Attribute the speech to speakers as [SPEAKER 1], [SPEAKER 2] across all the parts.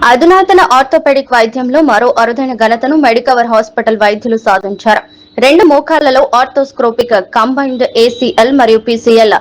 [SPEAKER 1] అధునాతన ఆర్థోపెడిక్ వైద్యంలో మరో అరుదైన ఘనతను మెడికవర్ హాస్పిటల్ వైద్యులు సాధించారు. 2 మోకాళ్లలో ఆర్థోస్కోపిక్ కంబైన్డ్ ఏసీఎల్ మరియు పీసీఎల్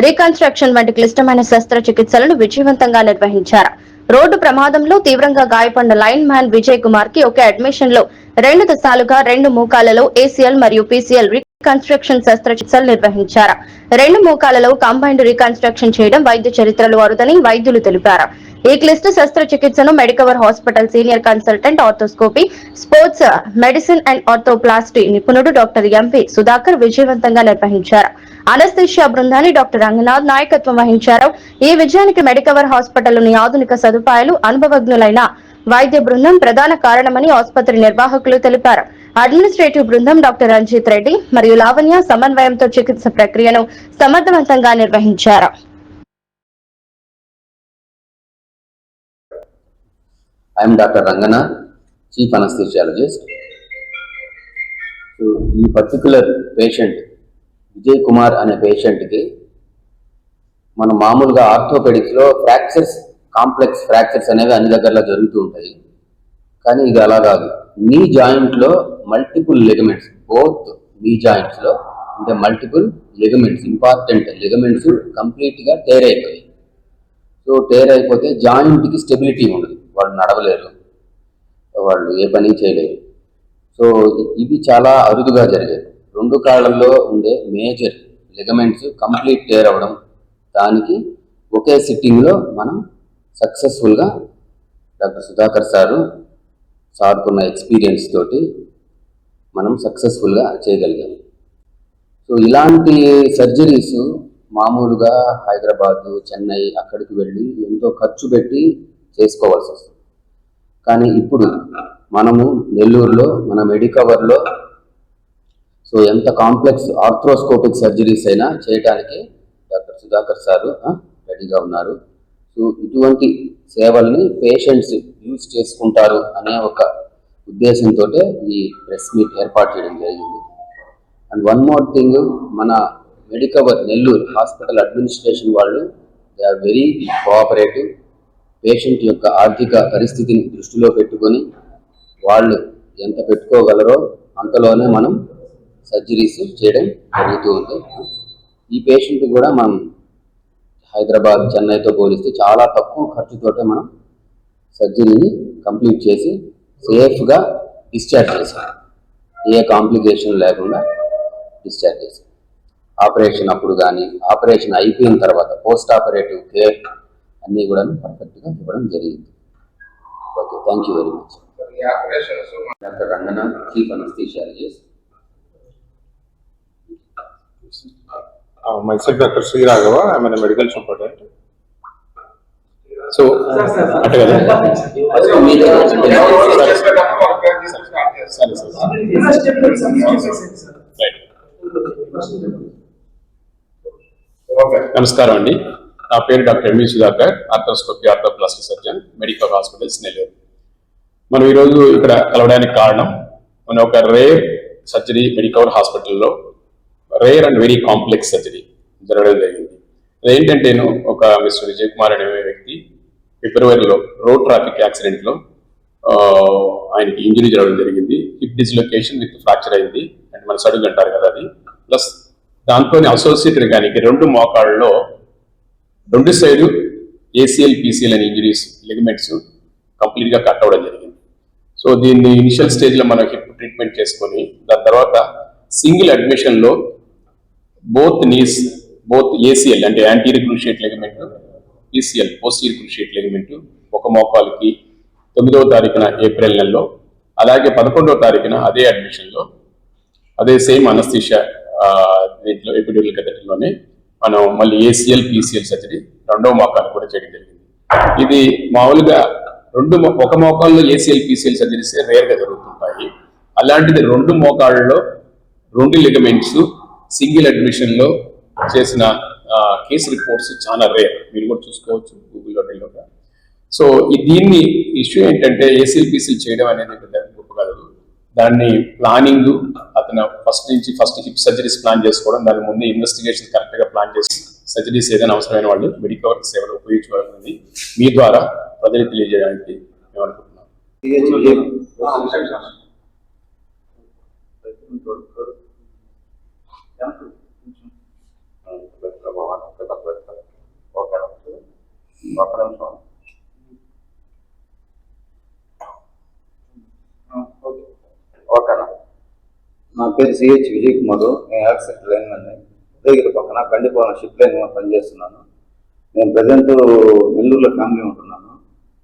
[SPEAKER 1] రీకన్స్ట్రక్షన్ వంటి క్లిష్టమైన శస్త్రచికిత్సలను విజయవంతంగా నిర్వహించారు. రోడ్డు ప్రమాదంలో తీవ్రంగా గాయపడిన లైన్ మ్యాన్ విజయ్ కుమార్ కి ఒకే అడ్మిషన్ లో 2 దశలుగా 2 మోకాళ్లలో ఏసీఎల్ మరియు పీసీఎల్ రీకన్స్ట్రక్షన్ శస్త్రచికిత్సలు నిర్వహించారు. 2 మోకాళ్లలో కంబైన్డ్ రీకన్స్ట్రక్షన్ చేయడం వైద్య చరిత్రలో అరుదని వైద్యులు తెలిపారు. ఈ క్లిష్ట శస్త్రచికిత్సను Medicover hospital senior consultant arthroscopy, sports medicine and arthroplasty నిపుణుడు డాక్టర్ ఎంపీ సుధాకర్ విజయవంతంగా నిర్వహించారు. అనస్థీషియా బృందాన్ని డాక్టర్ రంగనాథ్ నాయకత్వం వహించారు. ఈ విజయానికి మెడికవర్ హాస్పిటల్లోని ఆధునిక సదుపాయాలు, అనుభవజ్ఞులైన వైద్య బృందం ప్రధాన కారణమని ఆసుపత్రి నిర్వాహకులు తెలిపారు. అడ్మినిస్ట్రేటివ్ బృందం డాక్టర్ రంజిత్ రెడ్డి మరియు లావణ్య సమన్వయంతో చికిత్స ప్రక్రియను సమర్థవంతంగా నిర్వహించారు.
[SPEAKER 2] I am Dr. Rangana, Chief Anesthesiologist. So, ఈ పర్టికులర్ పేషెంట్ విజయ్ కుమార్ అనే పేషెంట్కి మనం మామూలుగా ఆర్థోపెడిక్స్లో ఫ్రాక్చర్స్, కాంప్లెక్స్ ఫ్రాక్చర్స్ అనేవి అన్ని దగ్గరలో జరుగుతూ ఉంటాయి. కానీ ఇది అలా కాదు. నీ జాయింట్లో మల్టిపుల్ లిగమెంట్స్, బోత్ నీ జాయింట్స్లో అంటే మల్టిపుల్ లిగమెంట్స్, ఇంపార్టెంట్ లిగమెంట్స్ కంప్లీట్గా టేర్ అయిపోయాయి. సో టేర్ అయిపోతే జాయింట్కి స్టెబిలిటీ ఉండదు, వాళ్ళు నడవలేరు, వాళ్ళు ఏ పని చేయలేరు. సో ఇవి చాలా అరుదుగా జరిగేది. 2 కాళ్ళల్లో ఉండే మేజర్ లిగమెంట్స్ కంప్లీట్ టేర్ అవ్వడం, దానికి ఒకే సిట్టింగ్లో మనం సక్సెస్ఫుల్గా డాక్టర్ సుధాకర్ సార్కున్న ఎక్స్పీరియన్స్ తోటి మనం సక్సెస్ఫుల్గా చేయగలిగాము. సో ఇలాంటి సర్జరీస్ మామూలుగా హైదరాబాదు, చెన్నై అక్కడికి వెళ్ళి ఎంతో ఖర్చు పెట్టి చేసుకోవాల్సి వస్తుంది. కానీ ఇప్పుడు మనము నెల్లూరులో మన మెడికవర్లో సో ఎంత కాంప్లెక్స్ ఆర్థ్రోస్కోపిక్ సర్జరీస్ అయినా చేయడానికి డాక్టర్ సుధాకర్ రెడీగా ఉన్నారు. సో ఇటువంటి సేవల్ని పేషెంట్స్ యూజ్ చేసుకుంటారు అనే ఒక ఉద్దేశంతో ఈ ప్రెస్ మీట్ ఏర్పాటు చేయడం జరిగింది. అండ్ వన్ మోర్ థింగ్, మన మెడికవర్ నెల్లూరు హాస్పిటల్ అడ్మినిస్ట్రేషన్ వాళ్ళు they are very cooperative. Patient యొక్క ఆర్థిక పరిస్థితిని దృష్టిలో పెట్టుకొని వాళ్ళు ఎంత పెట్టుకోగలరో అంతలోనే మనం సర్జరీస్ చేయడం జరుగుతూ ఉంది. ఈ పేషెంట్ కూడా మనం హైదరాబాద్, చెన్నైతో పోలిస్తే చాలా తక్కువ ఖర్చుతోటే మనం సర్జరీని కంప్లీట్ చేసి సేఫ్గా డిశ్చార్జ్ చేసాం. ఏ కాంప్లికేషన్ లేకుండా డిశ్చార్జ్ చేసాం. ఆపరేషన్ అప్పుడు కానీ, ఆపరేషన్ అయిపోయిన తర్వాత పోస్ట్ ఆపరేటివ్ కేర్ అన్నీ కూడా పర్ఫెక్ట్గా ఇవ్వడం జరిగింది. Okay, thank you very much. Doctor Rangana, chief anaesthesiologist.
[SPEAKER 3] Myself, Dr. Sri Raghava, I am a medical superintendent. So, నమస్కారం అండి. నా పేరు doctor M V Sudhakar, arthroscopy, arthroplastic surgeon, medical hospitals Nellore. మనం ఈరోజు ఇక్కడ కలవడానికి కారణం, మన ఒక రేర్ సర్జరీ మెడికల్ హాస్పిటల్లో rare and very complex surgery జరగడం జరిగింది. అదేంటంటే, ఒక మిస్టర్ విజయ్ కుమార్ అనే వ్యక్తి ఫిబ్రవరిలో రోడ్ ట్రాఫిక్ యాక్సిడెంట్లో ఆయనకి ఇంజరీ జరగడం జరిగింది. హిప్ డిస్లొకేషన్ విత్ ఫ్రాక్చర్ అయింది, అంటే మన సడుగు అంటారు కదా అది. ప్లస్ దాంతో అసోసియేటెడ్ కానీ 2 మోకాళ్ళలో 2 సైడు ఏసీఎల్, పీసీఎల్ అనే ఇంజరీస్, లిగమెంట్స్ కంప్లీట్గా కట్ అవ్వడం జరిగింది. సో దీన్ని ఇనిషియల్ స్టేజ్లో మనం హిప్ ట్రీట్మెంట్ చేసుకొని దాని తర్వాత సింగిల్ అడ్మిషన్లో బోత్ నీస్, బోత్ ఏసీఎల్ అంటే anterior cruciate ligament, PCL posterior cruciate ligament ఒక మోకాలుకి 9వ తారీఖున ఏప్రిల్ నెలలో, అలాగే 11వ తారీఖున అదే అడ్మిషన్లో అదే సేమ్ అనస్థీషియా దీంట్లో ఎపిడ్యూరల్ కేథెటర్లోనే మనం మళ్ళీ ఏసీఎల్, పీసీఎల్ సర్జరీ 2వ మోకాలు కూడా చేయడం జరిగింది. ఇది మామూలుగా ఒక మోకాల్లో ఏసీఎల్, పీసీఎల్ సర్జరీస్ రేర్గా జరుగుతుంటాయి. అలాంటిది 2 మోకాళ్ళలో 2 లిగమెంట్స్ సింగిల్ అడ్మిషన్లో చేసిన కేసు రిపోర్ట్స్ చాలా రేర్. మీరు కూడా చూసుకోవచ్చు గూగుల్లో. సో దీన్ని ఇష్యూ ఏంటంటే, ఏసీఎల్, పీసీఎల్ చేయడం అనేది గొప్ప కాదు. దాన్ని ప్లానింగ్, అతను ఫస్ట్ హిప్ సర్జరీస్ ప్లాన్ చేసుకోవడం, దాని ముందు ఇన్వెస్టిగేషన్ కరెక్ట్గా ప్లాన్ చేసి సర్జరీస్ ఏదైనా అవసరమైన వాళ్ళు మెడికవర్ సేవలు ఉపయోగించుకోవాలని మీ ద్వారా ప్రజలకు తెలియజేయడానికి ఏమనుకుంటున్నాం?
[SPEAKER 2] ఓకేనా. నా పేరు సిహెచ్ విజయ్ కుమార్. నేను యాక్సిడెంట్ లైన్ ఉదయగిరి పక్కన కండిపోవడం షిప్ లైన్ పనిచేస్తున్నాను. నేను ప్రజెంట్ నెల్లూరులో ఫ్యామిలీ ఉంటున్నాను.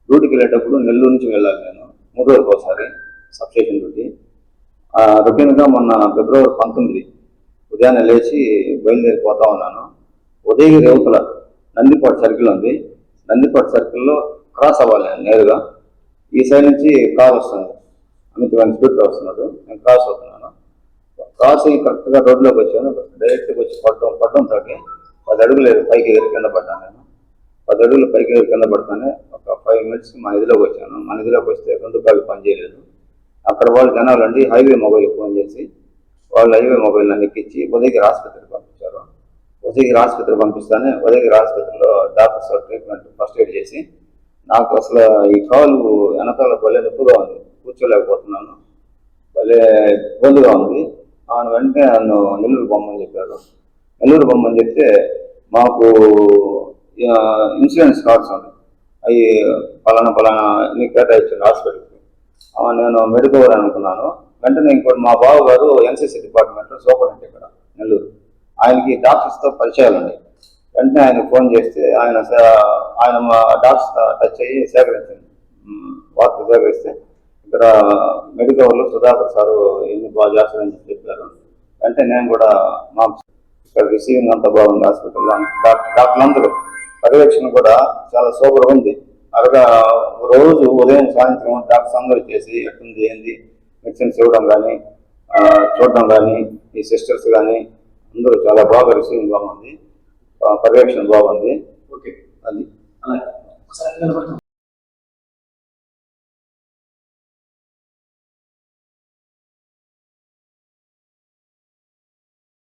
[SPEAKER 2] డ్యూటీకి వెళ్ళేటప్పుడు నెల్లూరు నుంచి వెళ్ళాలి. నేను 3 రోజులకు ఒకసారి సబ్స్టేషన్ డ్యూటీ. రొటీన్గా మొన్న ఫిబ్రవరి 19 ఉదయాన్నే లేచి బయలుదేరిపోతా ఉన్నాను. ఉదయగిరి యువతల నందిపాటు సర్కిల్ ఉంది. నందిపాటు సర్కిల్లో క్రాస్ అవ్వాలి నేను నేరుగా. ఈ సైడ్ నుంచి కార్ వస్తుంది, అమితమైన స్పీడ్తో వస్తున్నాడు. నేను క్రాస్ అవుతున్నాను. క్రాస్ అయ్యి కరెక్ట్గా రోడ్లోకి వచ్చాను. డైరెక్ట్గా వచ్చి పడడంతో 10 అడుగులు పైకి ఎగిరి కింద పడ్డాను. నేను 10 అడుగులు పైకి ఎగిరి కింద పడతానే ఒక 5 మినిట్స్కి మా నిధిలోకి వచ్చాను. మా నిధిలోకి వస్తే 2 కాళ్ళు పనిచేయలేదు. అక్కడ వాళ్ళు జనాలు అండి హైవే మొబైల్ ఫోన్ చేసి వాళ్ళు హైవే మొబైల్ నన్ను ఎక్కించి ఉదయగిరి ఆసుపత్రికి పంపించారు. ఉదయగిరి ఆసుపత్రికి పంపిస్తానే ఉదయగిరి ఆసుపత్రిలో డాక్టర్స్ ట్రీట్మెంట్ ఫస్ట్ ఎయిడ్ చేసి నాకు అసలు ఈ కాలు వెనకాల భలే నొప్పిగా ఉంది, కూర్చోలేకపోతున్నాను, భలే ఇబ్బందిగా ఉంది. వెంటనే నన్ను నెల్లూరు బొమ్మని చెప్పారు. నెల్లూరు బొమ్మని చెప్తే మాకు ఇన్సూరెన్స్ కార్డ్స్ ఉన్నాయి, అవి పలానా నీకు కేటాయించారు హాస్పిటల్కి. నేను మెడికవర్ అనుకున్నాను. వెంటనే ఇంకోటి మా బావ గారు ఎన్సీసీ డిపార్ట్మెంట్లో సూపరింటెండెంట్ ఇక్కడ నెల్లూరు, ఆయనకి డాక్టర్స్తో పరిచయాలు ఉన్నాయి. వెంటనే ఆయన ఫోన్ చేస్తే ఆయన మా డాక్టర్స్ టచ్ అయ్యి సేకరించింది, వార్త సేకరిస్తే ఇక్కడ మెడికవర్లో సుధాకర్ సారు ఎన్ని బాగా చేస్తారని చెప్పారు. అంటే నేను కూడా మా ఇక్కడ రిసీవింగ్ అంతా బాగుంది హాస్పిటల్లో. డాక్టర్లందరూ పర్యవేక్షణ కూడా చాలా సూపర్ ఉంది. అలాగా రోజు ఉదయం సాయంత్రం డాక్టర్స్ అందరూ చేసి ఎట్టుంది ఏంది మెడిసిన్స్ ఇవ్వడం కానీ చూడడం కానీ ఈ సిస్టర్స్ కానీ అందరూ చాలా బాగా రిసీవింగ్ బాగుంది, పర్యవేక్షణ బాగుంది. ఓకే, అది